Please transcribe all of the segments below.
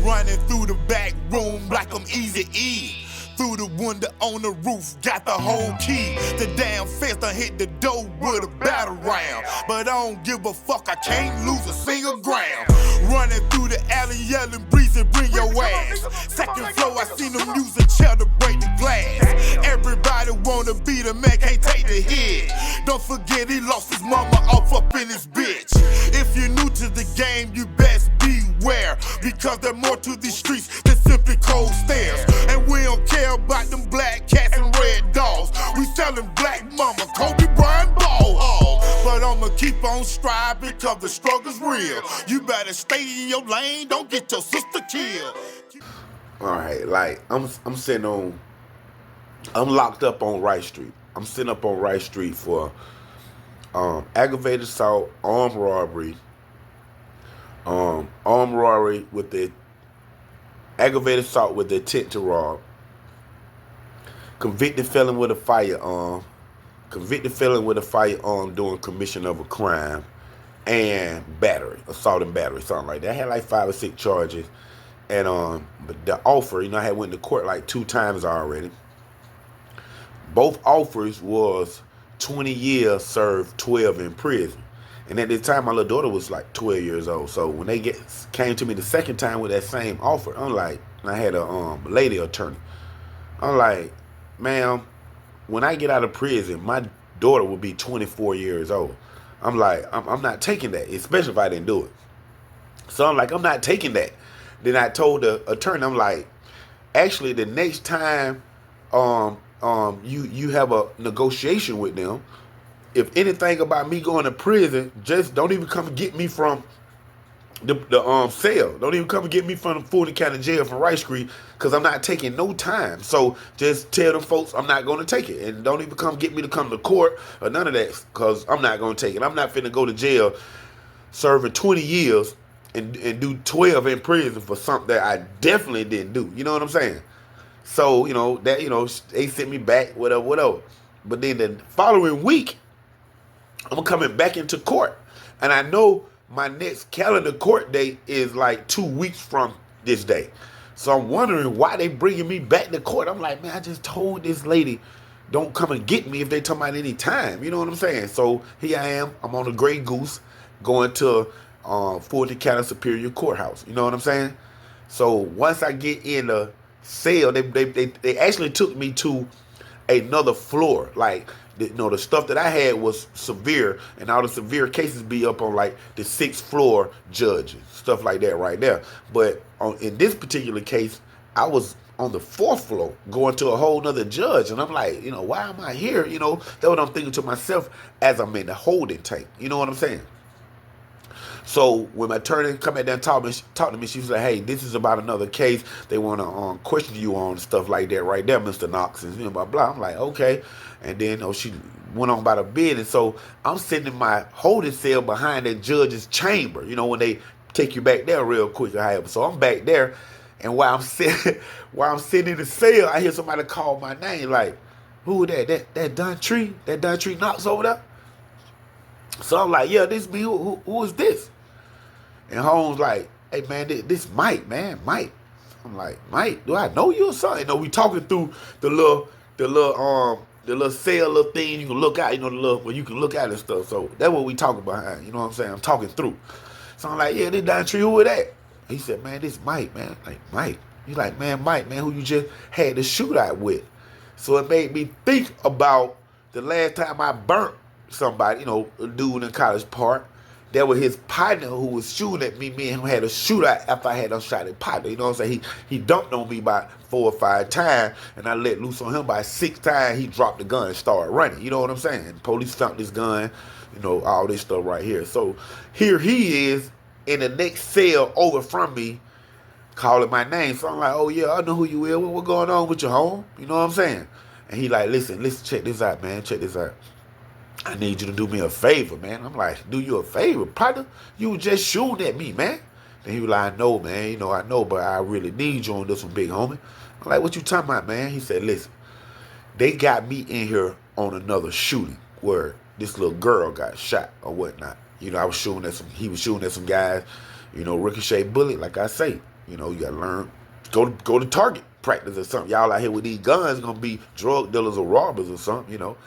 running through the back room like I'm Easy-E. Through the window on the roof, got the whole key. The damn fence done hit the door with a battle round. But I don't give a fuck, I can't lose a single ground. Running through the alley, yelling, breezing, bring your ass. Second floor, I seen them use a chair to break the glass. Everybody wanna be the man, can't take the hit. Don't forget he lost his mama off up in his bitch. If you're new to the game, you best beware. Because there's more to these streets than simply cold stairs. And we don't care about them black cats and red dogs. We sellin' black mama, Kobe Bryant ball hog. But I'ma keep on striving because the struggle's real. You better stay in your lane, don't get your sister killed. Alright, like I'm sitting on, I'm locked up on Wright Street. I'm sitting up on Wright Street for aggravated assault, armed robbery with the aggravated assault with the intent to rob, convicted felon with a firearm, during commission of a crime, and battery, assault and battery, something like that. I had like 5 or 6 charges, and but the offer, I had went to court like 2 times already. Both offers was 20 years served, 12 in prison. And at the time, my little daughter was like 12 years old. So when they came to me the second time with that same offer, I'm like, I had a lady attorney. I'm like, ma'am, when I get out of prison, my daughter will be 24 years old. I'm like, I'm not taking that, especially if I didn't do it. So I'm like, I'm not taking that. Then I told the attorney, I'm like, actually, the next time you have a negotiation with them, if anything about me going to prison, just don't even come and get me from the cell. Don't even come and get me from the Fulton County Jail from Wright Street, because I'm not taking no time. So just tell them folks I'm not going to take it. And don't even come get me to come to court or none of that, because I'm not going to take it. I'm not finna go to jail serving 20 years and do 12 in prison for something that I definitely didn't do. You know what I'm saying? So, they sent me back, whatever. But then the following week, I'm coming back into court. And I know my next calendar court date is like 2 weeks from this day. So I'm wondering why they bringing me back to court. I'm like, man, I just told this lady, don't come and get me if they talking about any time. You know what I'm saying? So here I am. I'm on a Grey Goose going to Fulton County Superior Courthouse. You know what I'm saying? So once I get in the cell, they actually took me to another floor. Like, the stuff that I had was severe, and all the severe cases be up on like the 6th floor judges, stuff like that right there. But in this particular case, I was on the 4th floor going to a whole nother judge, and I'm like, why am I here? That's what I'm thinking to myself as I'm in the holding tank. You know what I'm saying? So when my attorney come back there and talk to me, she was like, hey, this is about another case. They want to question you on stuff like that right there, Mr. Knox, and blah, blah. I'm like, okay. And then she went on about her business. So I'm sitting in my holding cell behind the judge's chamber, when they take you back there real quick. So I'm back there, and while I'm sitting in the cell, I hear somebody call my name, like, who that? That Don Tree? That Don Tree Knox over there? So I'm like, yeah, this me. Who is this? And Holmes like, hey man, this Mike, man, Mike. I'm like, Mike, do I know you or something? We talking through the little cell little thing you can look out, the little where you can look at and stuff. So that's what we talking behind. You know what I'm saying? I'm talking through. So I'm like, yeah, this Don Tree, who is that? He said, man, this Mike, man. Like, Mike. He's like, man, Mike, man, who you just had the shootout with. So it made me think about the last time I burnt somebody, a dude in College Park. That was his partner who was shooting at me. Me and him had a shootout after I had unshot his partner. You know what I'm saying? He dumped on me about 4 or 5 times, and I let loose on him by 6 times. He dropped the gun and started running. You know what I'm saying? And police found this gun, all this stuff right here. So here he is in the next cell over from me, calling my name. So I'm like, oh yeah, I know who you is. What going on with your home? You know what I'm saying? And he like, listen, check this out, man. Check this out. I need you to do me a favor, man. I'm like, do you a favor, partner? You were just shooting at me, man. And he was like, I know, man. I know, but I really need you on this one, big homie. I'm like, what you talking about, man? He said, listen, they got me in here on another shooting where this little girl got shot or whatnot. He was shooting at some guys, ricochet bullet, like I say. You know, you gotta learn. Go to Target practice or something. Y'all out here with these guns gonna be drug dealers or robbers or something, you know.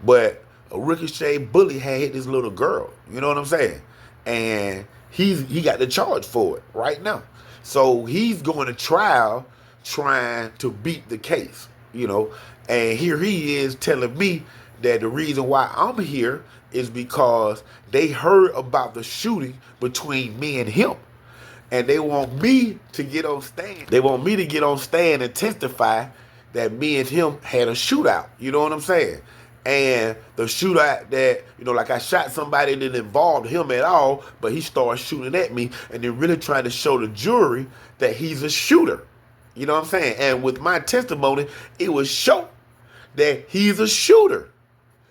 But a ricochet bully had hit this little girl. You know what I'm saying? And he got the charge for it right now. So he's going to trial trying to beat the case, you know. And here he is telling me that the reason why I'm here is because they heard about the shooting between me and him. And they want me to get on stand. They want me to get on stand and testify that me and him had a shootout. You know what I'm saying? And the shootout that, you know, like I shot somebody that didn't involve him at all, but he started shooting at me, and they're really trying to show the jury that he's a shooter. You know what I'm saying? And with my testimony, it was shown that he's a shooter.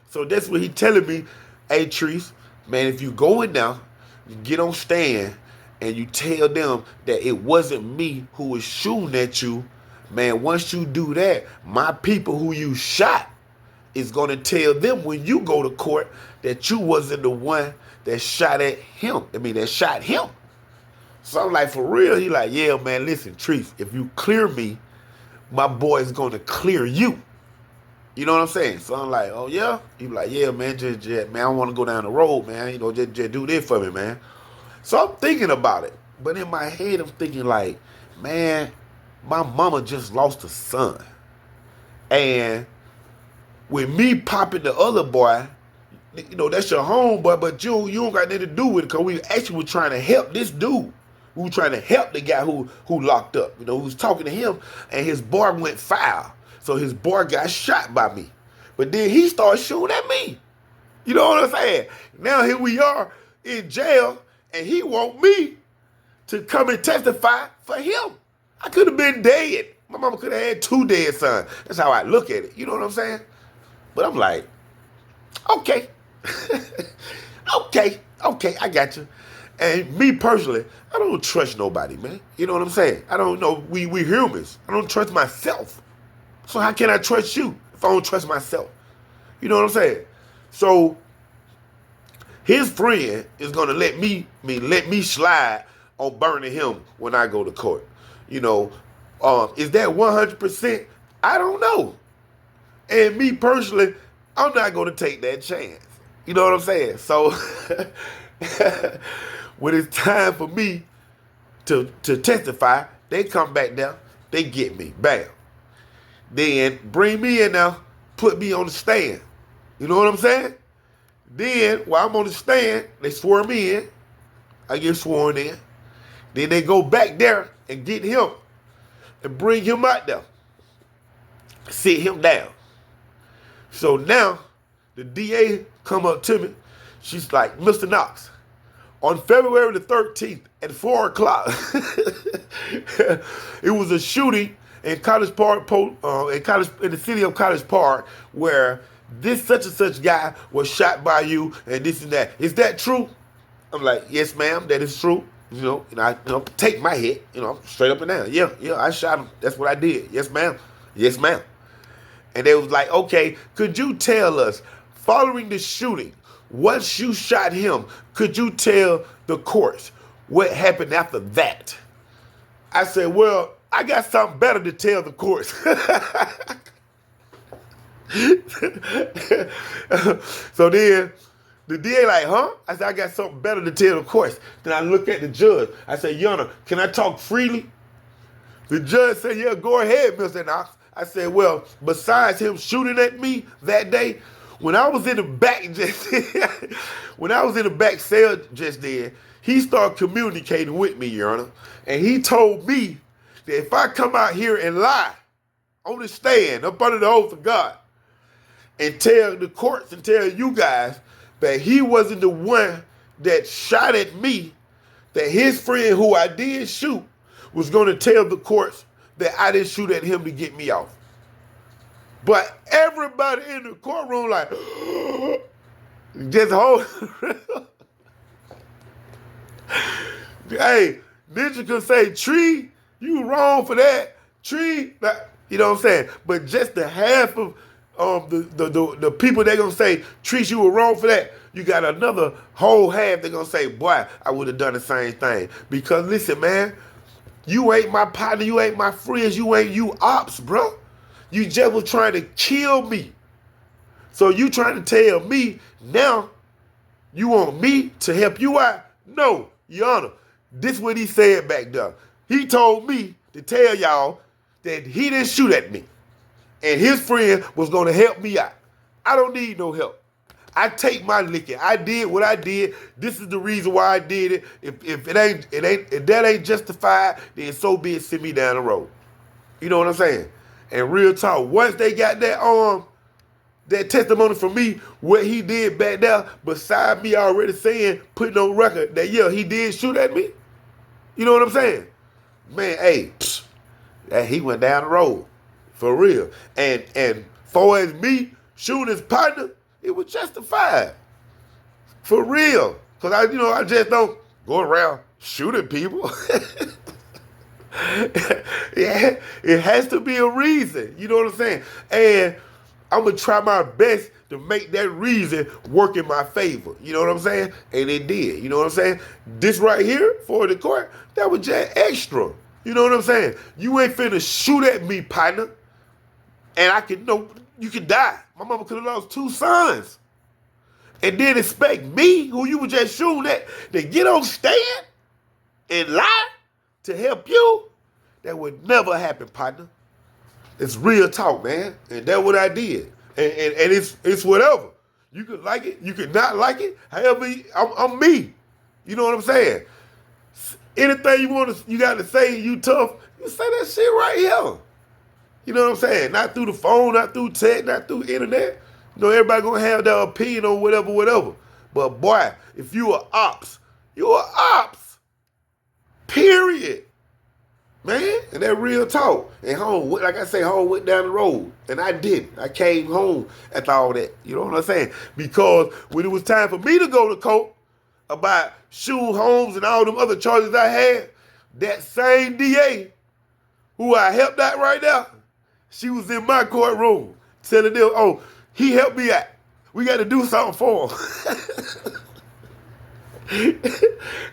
So that's what he telling me, hey, Treese, man, if you go in now, you get on stand, and you tell them that it wasn't me who was shooting at you, man, once you do that, my people who you shot is going to tell them when you go to court that you wasn't the one that shot at him. I mean, that shot him. So I'm like, for real? He like, yeah, man, listen, Treese, if you clear me, my boy is going to clear you. You know what I'm saying? So I'm like, oh, yeah? He like, yeah, man, just man, I don't want to go down the road, man. You know, just do this for me, man. So I'm thinking about it. But in my head, I'm thinking like, man, my mama just lost a son. And with me popping the other boy, you know, that's your homeboy, but you don't got nothing to do with it, because we actually were trying to help this dude. We were trying to help the guy who locked up. You know, who was talking to him, and his boy went foul. So his boy got shot by me. But then he started shooting at me. You know what I'm saying? Now here we are in jail, and he want me to come and testify for him. I could have been dead. My mama could have had 2 dead sons. That's how I look at it. You know what I'm saying? But I'm like, okay. okay, I got you. And me personally, I don't trust nobody, man. You know what I'm saying? I don't know. We humans. I don't trust myself. So how can I trust you if I don't trust myself? You know what I'm saying? So his friend is gonna let me slide on burning him when I go to court. You know, is that 100%? I don't know. And me personally, I'm not gonna take that chance. You know what I'm saying? So when it's time for me to testify, they come back down, they get me, bam. Then bring me in now, put me on the stand. You know what I'm saying? Then, while I'm on the stand, they swear me in. I get sworn in. Then they go back there and get him and bring him out there. Sit him down. So now, the DA come up to me. She's like, Mr. Knox, on February the 13th at 4 o'clock, it was a shooting in College Park, in the city of College Park, where this such and such guy was shot by you and this and that. Is that true? I'm like, yes, ma'am, that is true. You know, and I take my hit, straight up and down. Yeah, I shot him. That's what I did. Yes, ma'am. Yes, ma'am. And they was like, okay, could you tell us, following the shooting, once you shot him, could you tell the courts what happened after that? I said, well, I got something better to tell the courts. So then the DA like, huh? I said, I got something better to tell the courts. Then I look at the judge. I said, Your Honor, can I talk freely? The judge said, yeah, go ahead, Mr. Knox. I said, well, besides him shooting at me that day, when I was in the back cell just then, he started communicating with me, Your Honor. And he told me that if I come out here and lie on the stand up under the oath of God and tell the courts and tell you guys that he wasn't the one that shot at me, that his friend who I did shoot was going to tell the courts that I didn't shoot at him to get me off. But everybody in the courtroom like, just hold. Hey, Ninja could say, Tree, you wrong for that. Tree, you know what I'm saying? But just the half of the people they're going to say, Tree, you were wrong for that. You got another whole half they're going to say, boy, I would have done the same thing. Because listen, man, You ain't my partner, you ain't my friends, you ops, bro. You just was trying to kill me. So you trying to tell me now you want me to help you out? No, Your Honor, this is what he said back there. He told me to tell y'all that he didn't shoot at me. And his friend was gonna help me out. I don't need no help. I take my licking. I did what I did. This is the reason why I did it. If that ain't justified, then so be it, send me down the road. You know what I'm saying? And real talk, once they got that testimony from me, what he did back there, beside me already saying, putting on record that yeah, he did shoot at me. You know what I'm saying? Man, hey, he went down the road. For real. And far as me shooting his partner, it was justified. For real. Because I just don't go around shooting people. Yeah, it has to be a reason. You know what I'm saying? And I'm going to try my best to make that reason work in my favor. You know what I'm saying? And it did. You know what I'm saying? This right here for the court, that was just extra. You know what I'm saying? You ain't finna shoot at me, partner. And you could die. My mama could have lost 2 sons. And then expect me, who you were just shooting at, to get on stand and lie to help you? That would never happen, partner. It's real talk, man. And that's what I did. And it's whatever. You could like it, you could not like it. However, I'm me. You know what I'm saying? Anything you got to say, you tough, you say that shit right here. You know what I'm saying? Not through the phone, not through text, not through internet. You know, everybody gonna have their opinion on whatever. But boy, if you are ops, you are ops. Period. Man, and that real talk. And home, like I say, home went down the road. And I didn't. I came home after all that. You know what I'm saying? Because when it was time for me to go to court about shooting homes and all them other charges I had, that same DA who I helped out right now, she was in my courtroom telling them, oh, he helped me out. We got to do something for him.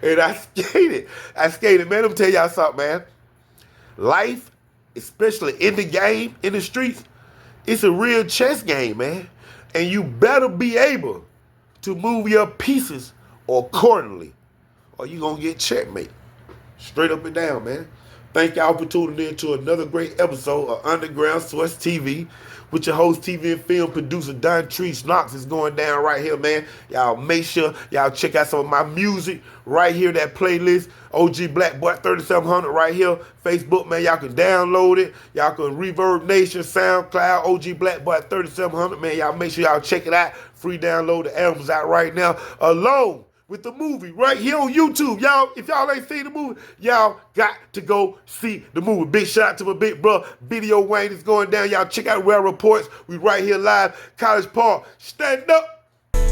And I skated. Man, let me tell y'all something, man. Life, especially in the game, in the streets, it's a real chess game, man. And you better be able to move your pieces accordingly, or you going to get checkmate. Straight up and down, man. Thank y'all for tuning in to another great episode of Underground Source TV with your host, TV and film producer, Don Treese Knox. Is going down right here, man. Y'all make sure y'all check out some of my music right here, that playlist, OG Black Boy 3700 right here. Facebook, man, y'all can download it. Y'all can Reverb Nation, SoundCloud, OG Black Boy 3700, man. Y'all make sure y'all check it out. Free download. The album's out right now. Alone with the movie right here on YouTube. Y'all, if y'all ain't seen the movie, y'all got to go see the movie. Big shout out to my big bro, Video Wayne. Is going down. Y'all check out Rare Reports. We right here live, College Park. Stand up.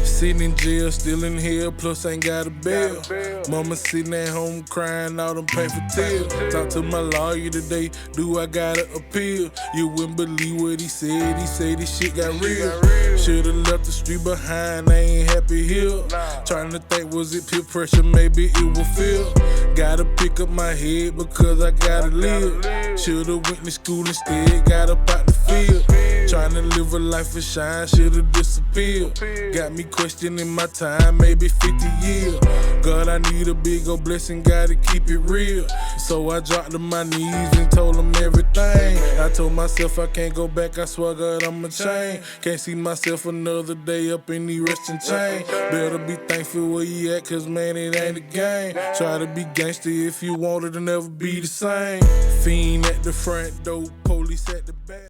Sitting in jail, still in here, plus ain't got a bail. Mama sitting at home crying all them painful tears. Talk to my lawyer today, do I gotta appeal? You wouldn't believe what he said this shit got real. Should've left the street behind, I ain't happy here. Trying to think, was it peer pressure, maybe it will feel. Gotta pick up my head because I gotta live. Should've went to school instead, got up out the field. Trying to live a life of shine, should've disappeared. Got me questioning my time, maybe 50 years. God, I need a big old blessing, gotta keep it real. So I dropped to my knees and told him everything. I told myself I can't go back, I swear God I'ma change. Can't see myself another day up in the resting chain. Better be thankful where you at, cause man, it ain't a game. Try to be gangster if you want it to never be the same. Fiend at the front door, police at the back.